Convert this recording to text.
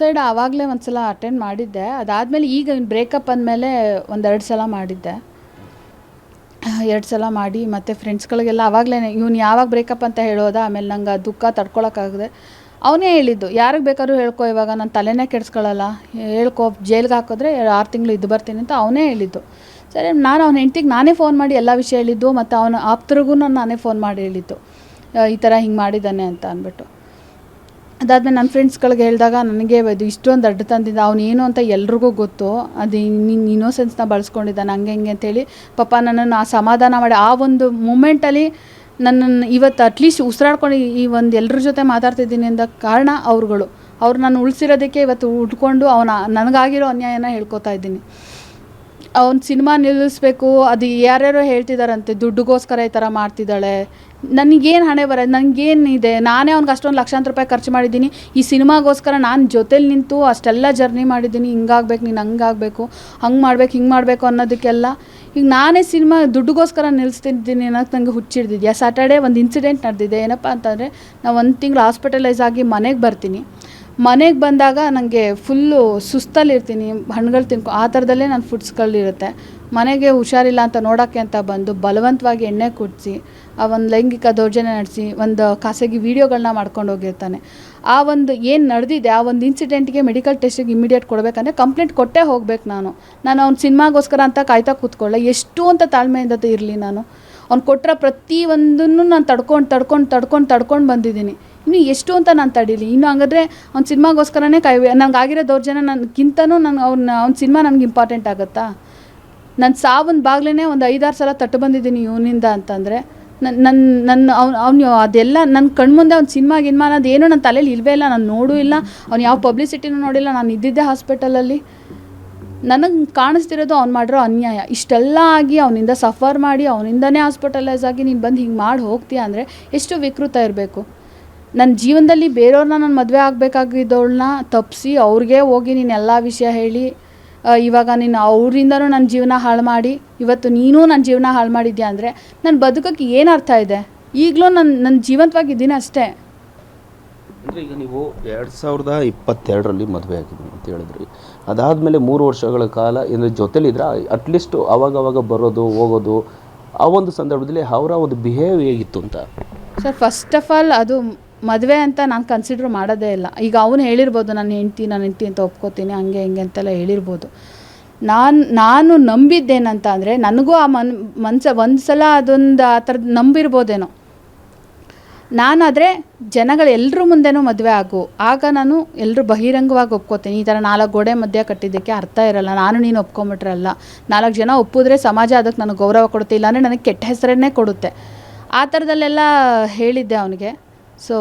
Side ಆವಾಗಲೇ ಒಂದು ಸಲ ಅಟೆಂಡ್ ಮಾಡಿದ್ದೆ. ಅದಾದಮೇಲೆ ಈಗ ಬ್ರೇಕಪ್ ಅಂದಮೇಲೆ ಒಂದೆರಡು ಸಲ ಮಾಡಿದ್ದೆ. 2 ಸಲ ಮಾಡಿ ಮತ್ತು ಫ್ರೆಂಡ್ಸ್ಗಳಿಗೆಲ್ಲ ಆವಾಗಲೇ ಇವ್ನು ಯಾವಾಗ ಬ್ರೇಕಪ್ ಅಂತ ಹೇಳೋದ. ಆಮೇಲೆ ನಂಗೆ ಆ ದುಃಖ ತಡ್ಕೊಳಕ್ಕಾಗದೆ ಅವನೇ ಹೇಳಿದ್ದು, ಯಾರಿಗೆ ಬೇಕಾದ್ರೂ ಹೇಳ್ಕೊ, ಇವಾಗ ನಾನು ತಲೆನೇ ಕೆಡಿಸ್ಕೊಳ್ಳಲ್ಲ, ಹೇಳ್ಕೊ, ಜೈಲ್ಗೆ ಹಾಕಿದ್ರೆ 6 ತಿಂಗಳು ಇದ್ದು ಬರ್ತೀನಿ ಅಂತ ಅವನೇ ಹೇಳಿದ್ದು. ಸರಿ, ನಾನು ಅವ್ನ ಹೆಂಡ್ತಿಗೆ ನಾನೇ ಫೋನ್ ಮಾಡಿ ಎಲ್ಲ ವಿಷಯ ಹೇಳಿದ್ದು, ಮತ್ತು ಅವನ ಆಪ್ತರಿಗೂ ನಾನೇ ಫೋನ್ ಮಾಡಿ ಹೇಳಿದ್ದು, ಈ ಥರ ಹಿಂಗೆ ಮಾಡಿದ್ದಾನೆ ಅಂತ ಅಂದ್ಬಿಟ್ಟು. ಅದಾದಮೇಲೆ ನನ್ನ ಫ್ರೆಂಡ್ಸ್ಗಳಿಗೆ ಹೇಳಿದಾಗ ನನಗೆ ಇದು ಇಷ್ಟೊಂದು ಅಡ್ಡ ತಂದಿದ್ದ, ಅವನೇನು ಅಂತ ಎಲ್ರಿಗೂ ಗೊತ್ತು, ಅದು ನಿನ್ನ ಇನ್ನೋಸೆನ್ಸ್ನ ಬಳಸ್ಕೊಂಡಿದ್ದಾನೆ ಹಂಗೆ ಹಿಂಗೆ ಅಂತೇಳಿ ಪಾಪ ನನ್ನನ್ನು ಆ ಸಮಾಧಾನ ಮಾಡಿ ಆ ಒಂದು ಮೂಮೆಂಟಲ್ಲಿ ನನ್ನನ್ನು ಇವತ್ತು ಅಟ್ಲೀಸ್ಟ್ ಉಸಿರಾಡ್ಕೊಂಡು ಈ ಒಂದು ಎಲ್ಲರ ಜೊತೆ ಮಾತಾಡ್ತಿದ್ದೀನಿ ಅಂದ ಕಾರಣ ಅವ್ರು ನಾನು ಉಳಿಸಿರೋದಕ್ಕೆ ಇವತ್ತು ಉಟ್ಕೊಂಡು ನನಗಾಗಿರೋ ಅನ್ಯಾಯನ ಹೇಳ್ಕೊತಾ ಇದ್ದೀನಿ. ಅವ್ನು ಸಿನಿಮಾ ನಿಲ್ಲಿಸ್ಬೇಕು, ಅದು ಯಾರ್ಯಾರೋ ಹೇಳ್ತಿದ್ದಾರಂತೆ ದುಡ್ಡುಗೋಸ್ಕರ ಈ ಥರ ಮಾಡ್ತಿದ್ದಾಳೆ. ನನಗೇನು ಹಣೆ ಬರೋದು, ನನಗೇನಿದೆ, ನಾನೇ ಅವ್ನಿಗೆ ಅಷ್ಟೊಂದು ಲಕ್ಷಾಂತರ ರೂಪಾಯಿ ಖರ್ಚು ಮಾಡಿದ್ದೀನಿ. ಈ ಸಿನಿಮಾಗೋಸ್ಕರ ನಾನು ಜೊತೇಲಿ ನಿಂತು ಅಷ್ಟೆಲ್ಲ ಜರ್ನಿ ಮಾಡಿದ್ದೀನಿ, ಹಿಂಗಾಗಬೇಕು, ನೀನು ಹಂಗಾಗಬೇಕು, ಹಂಗೆ ಮಾಡ್ಬೇಕು, ಹಿಂಗೆ ಮಾಡಬೇಕು ಅನ್ನೋದಕ್ಕೆಲ್ಲ. ಈಗ ನಾನೇ ಸಿನಿಮಾ ದುಡ್ಡುಗೋಸ್ಕರ ನಿಲ್ಲಿಸ್ತಿದ್ದೀನಿ ಅನ್ನೋಕ್ಕೆ ನನಗೆ ಹುಚ್ಚಿಡ್ದಿದ್ಯಾ. ಸ್ಯಾಟರ್ಡೇ ಒಂದು ಇನ್ಸಿಡೆಂಟ್ ನಡೆದಿದೆ. ಏನಪ್ಪ ಅಂತಂದರೆ, ನಾವು 1 ತಿಂಗಳು ಹಾಸ್ಪಿಟಲೈಸ್ ಆಗಿ ಮನೆಗೆ ಬರ್ತೀನಿ. ಮನೆಗೆ ಬಂದಾಗ ನನಗೆ ಫುಲ್ಲು ಸುಸ್ತಲ್ಲಿರ್ತೀನಿ, ಹಣ್ಣುಗಳು ಆ ಥರದಲ್ಲೇ ನನ್ನ ಫುಡ್ಸ್ಗಳಿರುತ್ತೆ. ಮನೆಗೆ ಹುಷಾರಿಲ್ಲ ಅಂತ ನೋಡೋಕ್ಕೆ ಅಂತ ಬಂದು ಬಲವಂತವಾಗಿ ಎಣ್ಣೆ ಕುಡಿಸಿ, ಆ ಒಂದು ಲೈಂಗಿಕ ದೌರ್ಜನ್ಯ ನಡೆಸಿ, ಒಂದು ಖಾಸಗಿ ವೀಡಿಯೋಗಳನ್ನ ಮಾಡ್ಕೊಂಡು ಹೋಗಿರ್ತಾನೆ. ಆ ಒಂದು ಏನು ನಡೆದಿದೆ, ಆ ಒಂದು ಇನ್ಸಿಡೆಂಟ್ಗೆ ಮೆಡಿಕಲ್ ಟೆಸ್ಟಿಗೆ ಇಮಿಡಿಯೇಟ್ ಕೊಡಬೇಕಂದ್ರೆ ಕಂಪ್ಲೇಂಟ್ ಕೊಟ್ಟೇ ಹೋಗ್ಬೇಕು. ನಾನು ಅವ್ನ ಸಿನಿಮಾಗೋಸ್ಕರ ಅಂತ ಕಾಯ್ತಾ ಕೂತ್ಕೊಳ್ಳೆ, ಎಷ್ಟು ಅಂತ ತಾಳ್ಮೆಯಿಂದ ಇರಲಿ. ಅವ್ನು ಕೊಟ್ಟರೆ ಪ್ರತಿಯೊಂದನ್ನು ನಾನು ತಡ್ಕೊಂಡು ಬಂದಿದ್ದೀನಿ. ಇನ್ನು ಎಷ್ಟು ಅಂತ ನಾನು ತಡೀಲಿ. ಇನ್ನು ಹಂಗಾದ್ರೆ ಅವ್ನ ಸಿನಿಮಾಗೋಸ್ಕರನೇ ನನಗಾಗಿರೋ ದೌರ್ಜನ್ಯ ನನಗಿಂತನೂ ಅವ್ನ ಸಿನಿಮಾ ನನಗೆ ಇಂಪಾರ್ಟೆಂಟ್ ಆಗುತ್ತಾ? ನನ್ನ ಸಾವನ್ನ ಬಾಗ್ಲೇ ಒಂದು 5-6 ಸಲ ತಟ್ಟು ಬಂದಿದ್ದೀನಿ ಇವನಿಂದ ಅಂತಂದರೆ ಅವನು ಅದೆಲ್ಲ ನನ್ನ ಕಣ್ಮುಂದೆ ಅವ್ನ ಸಿನಿಮಾ ಅನ್ನೋದು ಏನೂ ನನ್ನ ತಲೆಯಲ್ಲಿ ಇಲ್ಲವೇ ಇಲ್ಲ. ನಾನು ನೋಡೂ ಇಲ್ಲ, ಅವ್ನು ಯಾವ ಪಬ್ಲಿಸಿಟಿನೂ ನೋಡಿಲ್ಲ. ನಾನು ಇದ್ದಿದ್ದೆ ಹಾಸ್ಪಿಟಲಲ್ಲಿ. ನನಗೆ ಕಾಣಿಸ್ತಿರೋದು ಅವ್ನು ಮಾಡಿರೋ ಅನ್ಯಾಯ. ಇಷ್ಟೆಲ್ಲ ಆಗಿ ಅವನಿಂದ ಸಫರ್ ಮಾಡಿ ಅವನಿಂದನೇ ಹಾಸ್ಪಿಟಲೈಸ್ ಆಗಿ ನೀನು ಬಂದು ಹಿಂಗೆ ಮಾಡಿ ಹೋಗ್ತೀಯ ಅಂದರೆ ಎಷ್ಟು ವಿಕೃತ ಇರಬೇಕು. ನನ್ನ ಜೀವನದಲ್ಲಿ ಬೇರೆಯವ್ರನ್ನ ನಾನು ಮದುವೆ ಆಗಬೇಕಾಗಿದ್ದವಳನ್ನ ತಪ್ಪಿಸಿ ಅವ್ರಿಗೆ ಹೋಗಿ ನೀನು ಎಲ್ಲ ವಿಷಯ ಹೇಳಿ, ಇವಾಗ ನೀನು ಅವರಿಂದನೂ ನನ್ನ ಜೀವನ ಹಾಳು ಮಾಡಿ, ಇವತ್ತು ನೀನೂ ನನ್ನ ಜೀವನ ಹಾಳು ಮಾಡಿದ್ಯಾ ಅಂದರೆ ನನ್ನ ಬದುಕೋಕ್ಕೆ ಏನು ಅರ್ಥ ಇದೆ? ಈಗಲೂ ನನ್ನ ಜೀವಂತವಾಗಿದ್ದೀನಿ ಅಷ್ಟೇ. ಅಂದರೆ ಈಗ ನೀವು 2022ರಲ್ಲಿ ಮದುವೆ ಆಗಿದ್ದೀನಿ ಅಂತ ಹೇಳಿದ್ರಿ. ಅದಾದಮೇಲೆ 3 ವರ್ಷಗಳ ಕಾಲ ಅಂದರೆ ಜೊತೆಲಿದ್ರೆ ಅಟ್ಲೀಸ್ಟ್ ಅವಾಗವಾಗ ಬರೋದು ಹೋಗೋದು, ಆ ಒಂದು ಸಂದರ್ಭದಲ್ಲಿ ಅವರ ಒಂದು ಬಿಹೇವ್ ಹೇಗಿತ್ತು ಅಂತ? ಸರ್, ಫಸ್ಟ್ ಆಫ್ ಆಲ್ ಅದು ಮದುವೆ ಅಂತ ನಾನು ಕನ್ಸಿಡ್ರ್ ಮಾಡೋದೇ ಇಲ್ಲ. ಈಗ ಅವನು ಹೇಳಿರ್ಬೋದು ನನ್ನ ಹೆಂಡ್ತಿ ಅಂತ ಒಪ್ಕೋತೀನಿ ಹಂಗೆ ಹಿಂಗೆ ಅಂತೆಲ್ಲ ಹೇಳಿರ್ಬೋದು. ನಾನು ನಂಬಿದ್ದೇನಂತ ಅಂದರೆ, ನನಗೂ ಆ ಒಂದು ಸಲ ಅದೊಂದು ಆ ಥರದ್ದು ನಂಬಿರ್ಬೋದೇನೋ. ನಾನಾದರೆ ಜನಗಳು ಎಲ್ಲರ ಮುಂದೆನೂ ಮದುವೆ ಆಗ ನಾನು ಎಲ್ಲರೂ ಬಹಿರಂಗವಾಗಿ ಒಪ್ಕೋತೀನಿ. ಈ ಥರ 4 ಗೋಡೆ ಮಧ್ಯೆ ಕಟ್ಟಿದ್ದಕ್ಕೆ ಅರ್ಥ ಇರಲ್ಲ. ನಾನು ನೀನು ಒಪ್ಕೊಂಬಿಟ್ರಲ್ಲ, 4 ಜನ ಒಪ್ಪಿದ್ರೆ ಸಮಾಜ ಅದಕ್ಕೆ ನನಗೆ ಗೌರವ ಕೊಡುತ್ತೆ, ಇಲ್ಲಾಂದರೆ ನನಗೆ ಕೆಟ್ಟ ಹೆಸರನ್ನೇ ಕೊಡುತ್ತೆ. ಆ ಥರದಲ್ಲೆಲ್ಲ ಹೇಳಿದ್ದೆ ಅವನಿಗೆ. ಸೊ